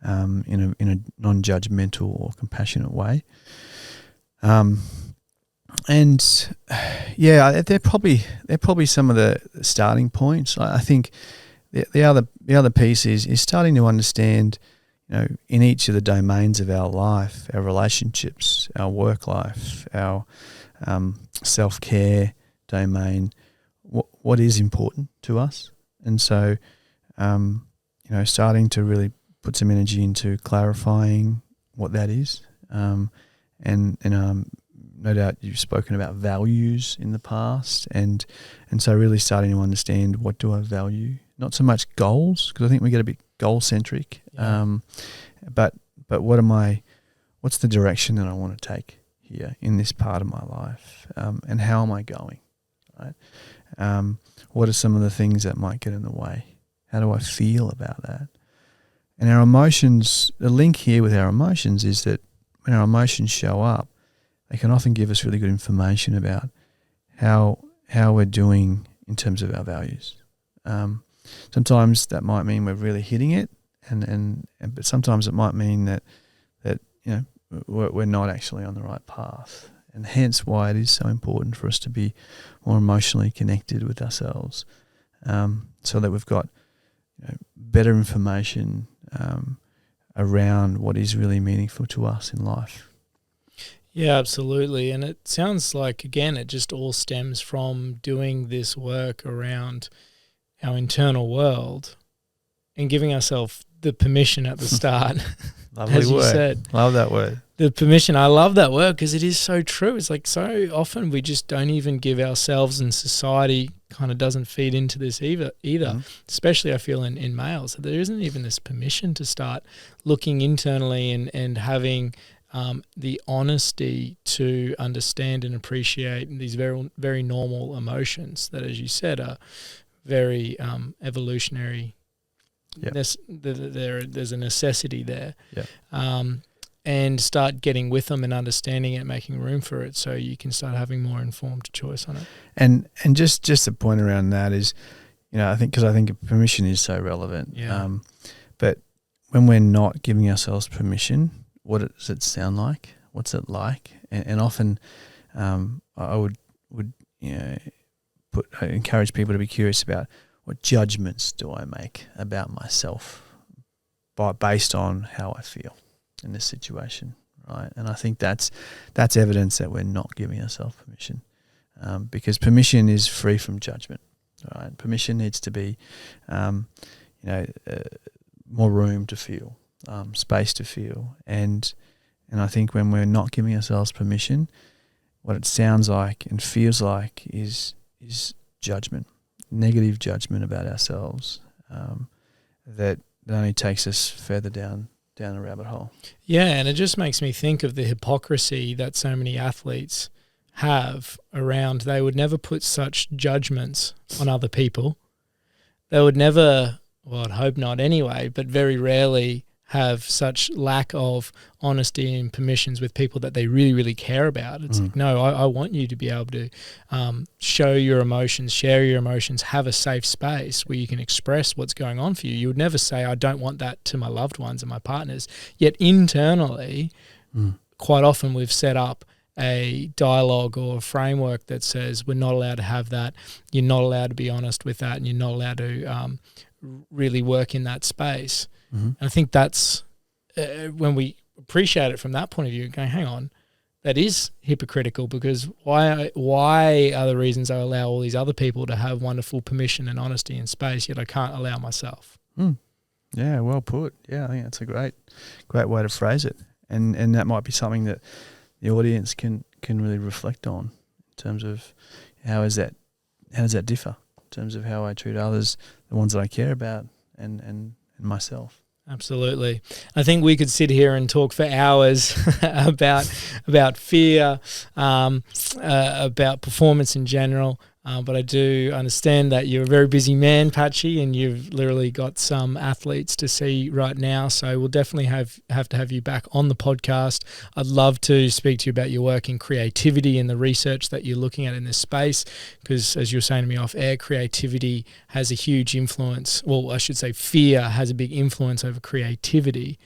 in a non-judgmental or compassionate way. They're probably some of the starting points. I think the other piece is starting to understand, in each of the domains of our life, our relationships, our work life, our self-care domain, what is important to us. And so, starting to really put some energy into clarifying what that is. No doubt you've spoken about values in the past, and so really starting to understand, what do I value? Not so much goals, because I think we get a bit goal-centric, but what's the direction that I want to take here in this part of my life, and how am I going, right? What are some of the things that might get in the way? How do I feel about that? And our emotions, the link here with our emotions is that when our emotions show up, they can often give us really good information about how we're doing in terms of our values. Sometimes that might mean we're really hitting it, but sometimes it might mean that we're not actually on the right path, and hence why it is so important for us to be more emotionally connected with ourselves, so that we've got better information around what is really meaningful to us in life. Yeah, absolutely. And it sounds like, again, it just all stems from doing this work around our internal world and giving ourselves the permission at the start. Lovely as you word. said. Love that word. The permission. I love that word because it is so true. It's like so often we just don't even give ourselves, and society kind of doesn't feed into this either. Especially I feel in males. There isn't even this permission to start looking internally and having the honesty to understand and appreciate these very, very normal emotions that, as you said, are very evolutionary. Yep. There's a necessity there. Yep. And start getting with them and understanding it, making room for it, so you can start having more informed choice on it. And just the point around that is, I think permission is so relevant. Yeah. But when we're not giving ourselves permission, what does it sound like? What's it like? And often, I would encourage people to be curious about what judgments do I make about myself based on how I feel in this situation, right? And I think that's evidence that we're not giving ourselves permission, because permission is free from judgment, right? Permission needs to be, more room to feel, space to feel, and I think when we're not giving ourselves permission, what it sounds like and feels like is judgment, negative judgment about ourselves, that only takes us further down a rabbit hole. Yeah, and it just makes me think of the hypocrisy that so many athletes have around. They would never put such judgments on other people. They would never, well, I'd hope not anyway, but very rarely have such lack of honesty and permissions with people that they really, really care about. It's like, no, I want you to be able to show your emotions, share your emotions, have a safe space where you can express what's going on for you. You would never say, I don't want that to my loved ones and my partners. Yet internally, quite often we've set up a dialogue or a framework that says we're not allowed to have that, you're not allowed to be honest with that, and you're not allowed to really work in that space. And I think that's when we appreciate it from that point of view, going, hang on, that is hypocritical, because why are the reasons I allow all these other people to have wonderful permission and honesty and space, yet I can't allow myself? Yeah, well put. Yeah, I think that's a great way to phrase it. And that might be something that the audience can really reflect on in terms of how does that differ in terms of how I treat others, the ones that I care about, and myself. Absolutely. I think we could sit here and talk for hours about fear, about performance in general. But I do understand that you're a very busy man, Patchy, and you've literally got some athletes to see right now. So we'll definitely have to have you back on the podcast. I'd love to speak to you about your work in creativity and the research that you're looking at in this space, because as you were saying to me off air, creativity has a huge influence. Well, I should say fear has a big influence over creativity.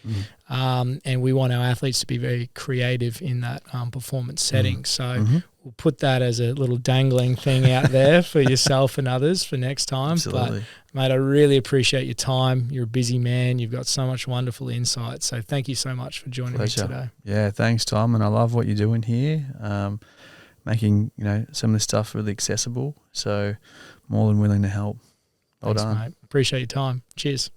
And we want our athletes to be very creative in that performance setting. So we'll put that as a little dangling thing out there for yourself and others for next time. Absolutely. But, mate, I really appreciate your time. You're a busy man. You've got so much wonderful insight. So thank you so much for joining me today. Yeah, thanks, Tom. And I love what you're doing here, making some of this stuff really accessible. So more than willing to help. Well Thanks, done. mate. Appreciate your time. Cheers.